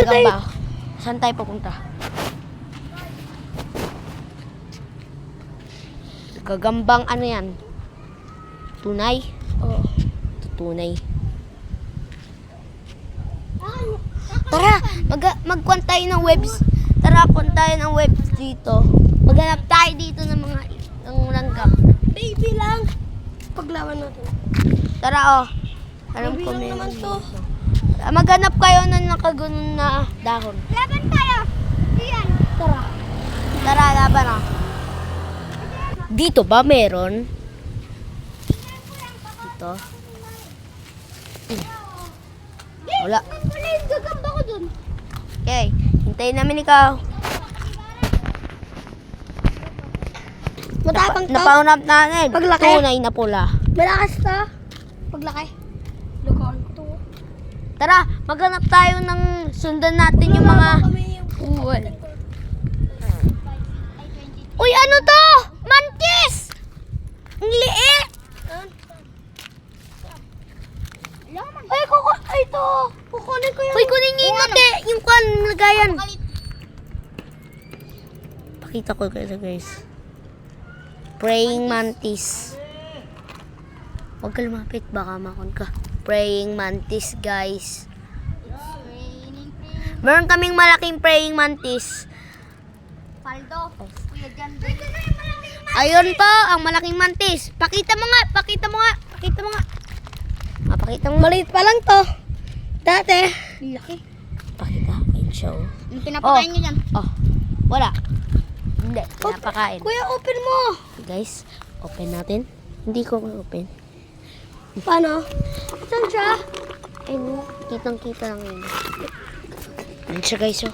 gagamba. Saan tayo pupunta? Gagambang ano yan? Tunay? Oo. Tunay. Tara, magkuhan tayo ng webs. Tara, kuhan tayo ng webs dito. Maghanap tayo dito ng mga langgam. Baby lang. Paglawan natin. Tara, oh. Alam Baby ko lang meron naman to. dito. Maghanap kayo ng nakagunon na dahon. Laban tayo. Iyan. Tara. Tara, laban ah. Dito ba meron? Dito. Wala. Wala yung gagamba ko dun. Okay, hintayin namin ikaw. Matapang to. Napaunap natin. Paglaki. Tunay na pula. Malakas to. Paglaki. Lukaan ko to. Tara, maghanap tayo ng sundan natin yung mga... Uwal. Uy, ano to? Mantis! Ang liit! Ay, ito. Kukunin ko yung... Uy, kunin niyo yung mati. Yung kwan, lagayan. Pakita ko kayo guys. Praying mantis. Huwag ka lumapit, baka makon ka. Praying mantis, guys. Meron kaming malaking praying mantis. Paldo. Kuya dyan. Ayun po, ang malaking mantis. Pakita mo nga, pakita mo nga, pakita mo nga. Pakita mo. Maliit pa lang to. Dati. Laki. Pakita, ayun siya oh. Yung pinapakain nyo dyan. Oh, wala. Hindi, pinapakain. Kuya, open mo. Guys, open natin. Hindi ko open. Paano? Saan siya? Ayun, kitang-kita lang yun. Ayun siya guys oh.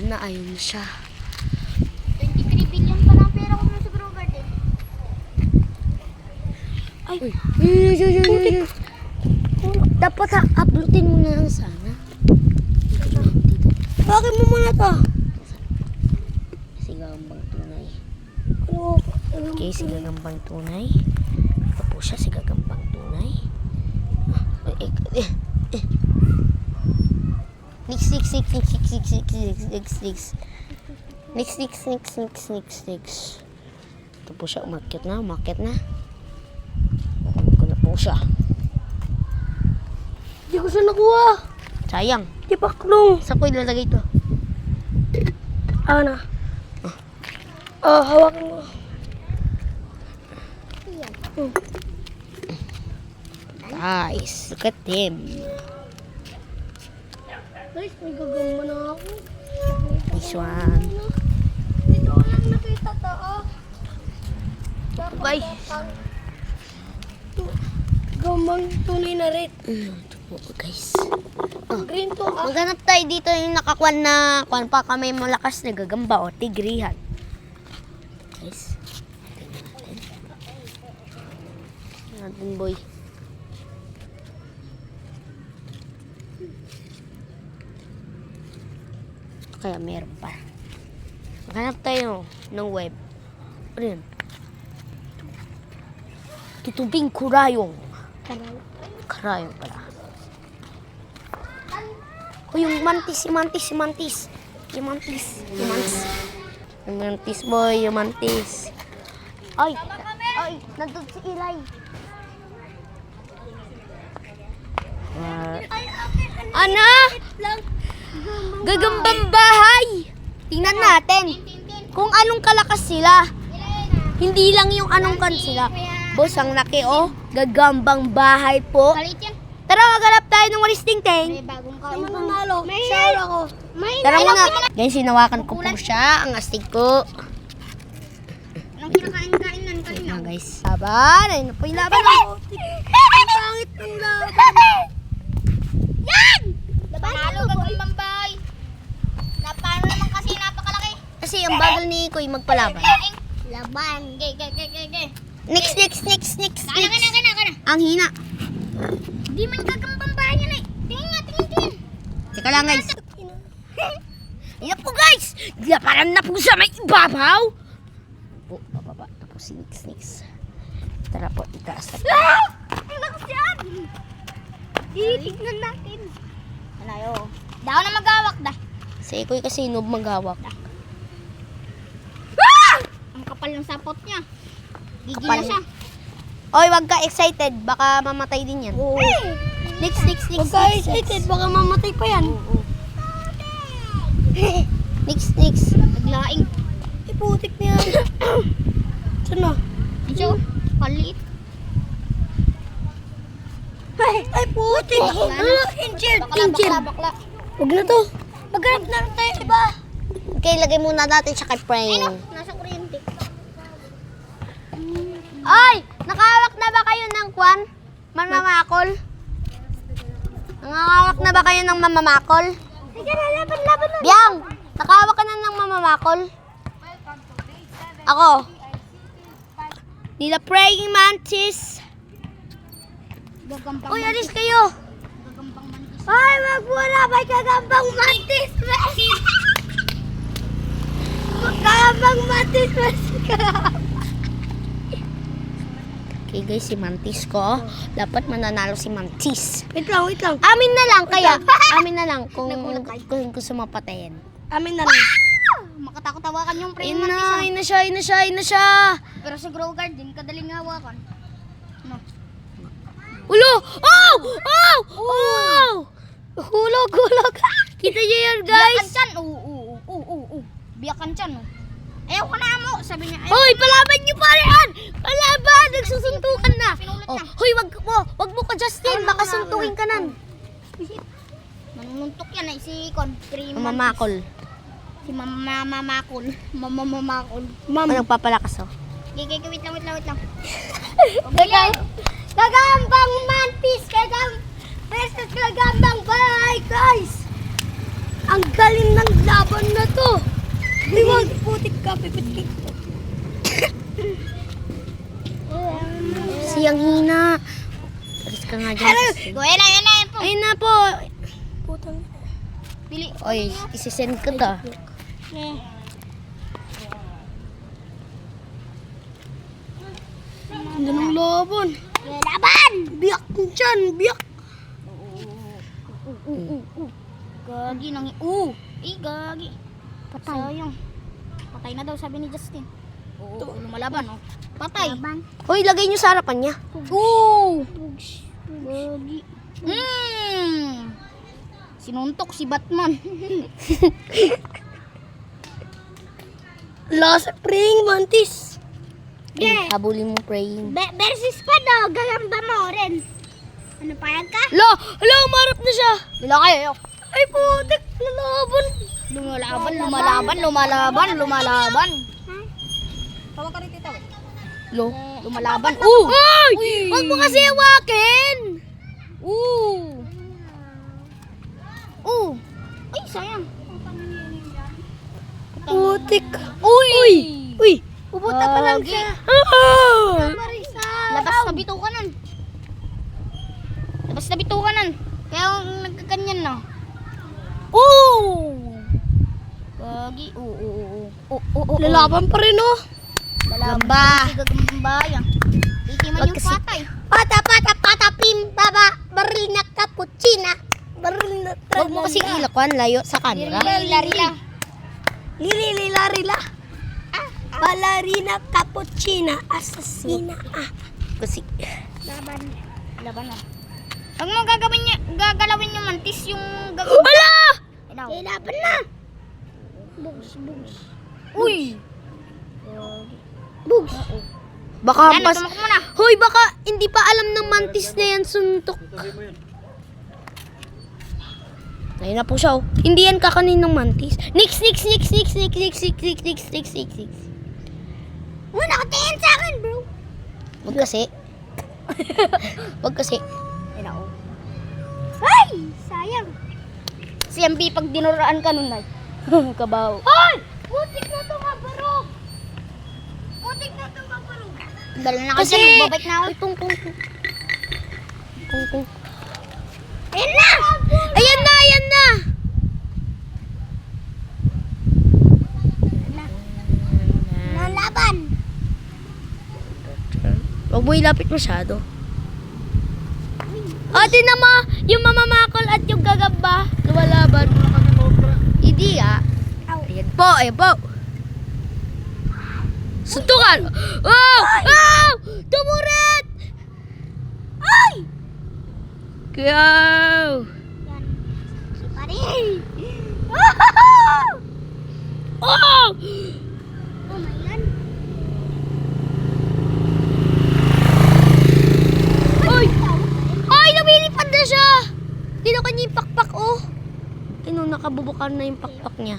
Ayun na siya. 23 billion pa lang pera ko sa Grow Garden. Ay, uy. Dapat uploadin mo na lang sana. Bakit mo muna to? Sigagambang tunay. Ano? Okay, sigagambang tunay. Ito po siya, sigagambang tunay. Next. Ito po siya, umakyat na. Ko na po siya. Hindi ko siya nakuha. Sayang. Di paklong. Saan ko ilalagay ito? Ano? Hawakan mo. Guys, look at him. Guys, may gagamba na ako. This one. Dito ko lang nakita to, oh. Guys. Gambang tunay na red. Ito po guys. Green to, ah. Maghanap tayo dito yung nakakuan na kuan pa kami malakas na gagamba o tigrihan. Guys. Tingnan natin. Tingnan natin boy. Kaya meron pa. Maghanap tayo ng web. Ano yun? Tutubing kurayong. Karayong pala. O yung mantis. Yung mantis boy, yung mantis. Ay, nandun si Eli. Ano? Gagambang bahay. Tingnan natin kung anong kalakas sila. Hindi lang yung anong kan sila. Boss, ang laki oh. Gagambang bahay po. Kalit yan. Tara, maghanap tayo ng walis ting-ting. May bagong kain. Saan manalo? Siya ako. Tara muna. Guys, sinawakan ko po siya. Ang astig ko. Anong kinakain-kain nun kanina? Guys. Laban. Ayun po yung laban. Ang pangit ng laban. Yan! Panalo gagambang bahay. Paano naman kasi napakalaki? Kasi ang bagal ni Koy magpalaban. Laban. Ge. Next. Kana. Ang hina. Di man gagambang bahay yan eh. Tingin. Teka lang guys. Ayan po guys. Laparan na po sa may ibabaw. Po, bababa. Tapos next. Tara po, itaas na. Ang lakas yan! Titignan natin. Alayo. Daw na magawak da. Si Ikoy kasi noob maghawak. Ang kapal ng sapot niya. Gigil Kapal. na siya. Oy, wag ka excited. Baka mamatay din yan. Oo. Next. Wag ka excited. Baka mamatay pa yan. Next. Naglaing. Ay, putik na yan. Saan na? Ito, paliit. Ay, putik. Bakla. Huwag na to. Maghanap na rin tayo iba. Okay, lagay muna natin siya kay Praying. Nasa kuryente. Ay! Nakahawak na ba kayo ng kwan? Mamamakol? Nakahawak na ba kayo ng mamamakol? Sige na, laban. Biyang! Nakahawak ka na ng mamamakol? Ako. Nila Praying Mantis. Gagambang Uy, alis kayo! Gagambang mantis. Ay, wag mo na! May kagambang mantis! Magkagambang mantis! Okay guys, si Mantis ko. Dapat mananalo si Mantis. Wait lang. Amin na lang kaya. Amin na lang kung gusto mapatayin. Amin na lang. Makatakot-tawakan yung Ayun praying mantis. na, ayun na siya. Pero sa grow garden, kadaling hawakan. No. Ulo! Oh! Hulog! Kita niyo yan Biyakan guys? tiyan. Oo. Biyakan tiyan. Ayaw ka na mo. Sabi niya, ayaw. Hoy, palaban niyo pa rin! Palaban! Nagsusuntukan na! Pinulit Oh, na. hoy, wag mo ka Justin, baka suntukin ka nan. Manununtok yan si Kon. Mamamakol. Si Mamamakol. Mamamakol. Nagpapalakas oh. Wait lang. Gagambang mantis! Versus gagambang bahay, guys! Ang galing ng laban na to! Di wag, putik ka, pipitik ko. Siyang hina. Alis ka nga dyan. Go, yan na po. Ayun na po. Putang. Pili. Oy, isisend ko to. Ang ganang laban. Laban! Biyak dyan, biyak. Gagi nang gagi. Patay. Sayang. Patay na daw sabi ni Justin. Oo, lumalaban oh. Patay. Hoy, lagay nyo sa harapan niya. Gagi. Sinuntok si Batman. Last praying mantis. Yeah. Habulin mo praying. Versus pa daw, gagamba mo rin. Ano payag ka? Hala, umarap na siya. Bila kayo. Ay, putik, lalaban. Lumalaban. Tawag ka rin tita. Lumalaban. Ay! Huwag mo kasi hawakin. Ay, sayang. Putik. Uy! Pupunta pa lang siya. Labas na bitukanan. Kaya nagkaganyan na. Gagi. Lalaban pa rin, oh. Gamba. Si gagamba yan. Itiman yung Magkasi- patay. Pata, pim, baba, baril na cappuccina. Baril na Huwag Huwag mo kasi ilakwan, layo sa camera. Lila. Ballerina cappuccina, assassina. Kasi, Laban na. Huwag mo gagalawin yung mantis yung gagamba. Hala! Laban na. Bugs. Uy! Bugs. Baka Yan, hampas. tumakbo na. Hoy, baka hindi pa alam ng mantis na yan suntok. Ayun na po siya, oh. Hindi yan kakanin ng mantis. Nix. Muna nakatingin sa akin, bro. Wag kasi. Ay! Sayang. Si MB pag dinuraan ka nun, ay. Kabaw. Hoy! Butik na ito nga, bro. Dala na kasi, magbabike na ako. Tung. Ayan na! Ayan na! Nalaban. Huwag mo ilapit masyado. Ate na yung mamamakol at yung gagamba, lumalaban. Hindi po, ayan po. Suntukan! Oh! Oh! Tumuret! Ay! Kaya... Yan. Si Parin. Oh! Oh my God. Ay! Ay! Lumilipad na siya! Kinuha niya yung pakpak, oh. Ano, nakabubukan na yung pakpak niya.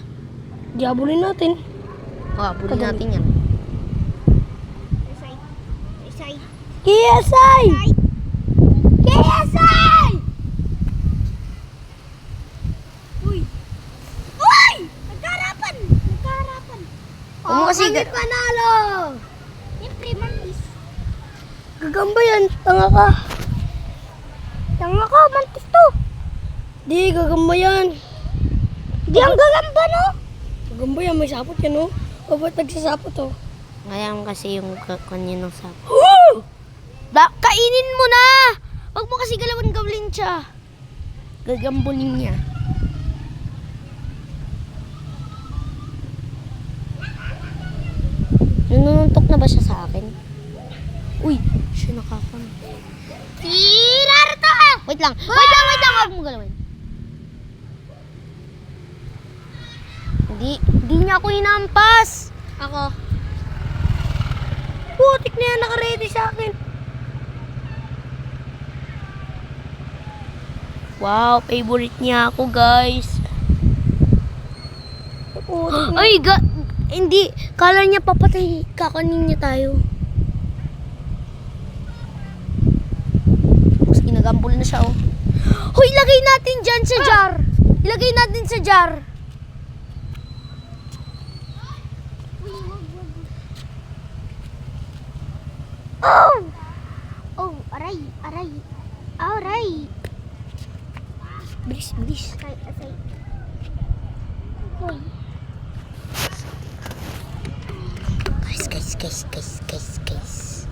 Diabulin natin. Oh, bulin natin yan. Side. Side. KSI! KSI! Uy! Uy! Nagkaharapan! Nagkaharapan! Huwag mo kasi... Kami panalo! Siyempre, mantis. Gagamba yan. Tanga ka. Tanga ka, mantis to. Di, gagamba yan. Di ang gagamba, no? Gagamba yan. May sapot yan, oh. O ba't nagsasapot, oh? Ngayon kasi yung kanya ng sapo. Kainin mo na! Huwag mo kasi gawin siya. Gagambulin niya. Nanununtok na ba siya sa akin? Uy, siya nakakon. Tirar to! Wait lang. Huwag mo galawin. Hindi niya ako hinampas. Ako. Putik na yan. Nakaready sa akin. Wow, favorite niya ako, guys. Putik na. Ay, hindi. Kala niya papatay. Kakanin niya tayo. Mas ginagambol na siya, oh. Hoy, ilagay natin dyan sa jar. Ilagay natin sa jar. Oh! Oh, aray, aray. Aray. Bilis, bilis. Asay, asay. Uy. Guys.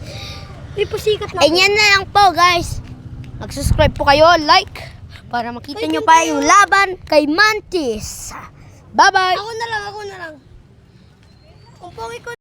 May pasikat na. Ay, yan na lang po, guys. Mag-subscribe po kayo, like, para makita nyo pa yung laban kay Mantis. Bye-bye! Ako na lang. Kung pogi ko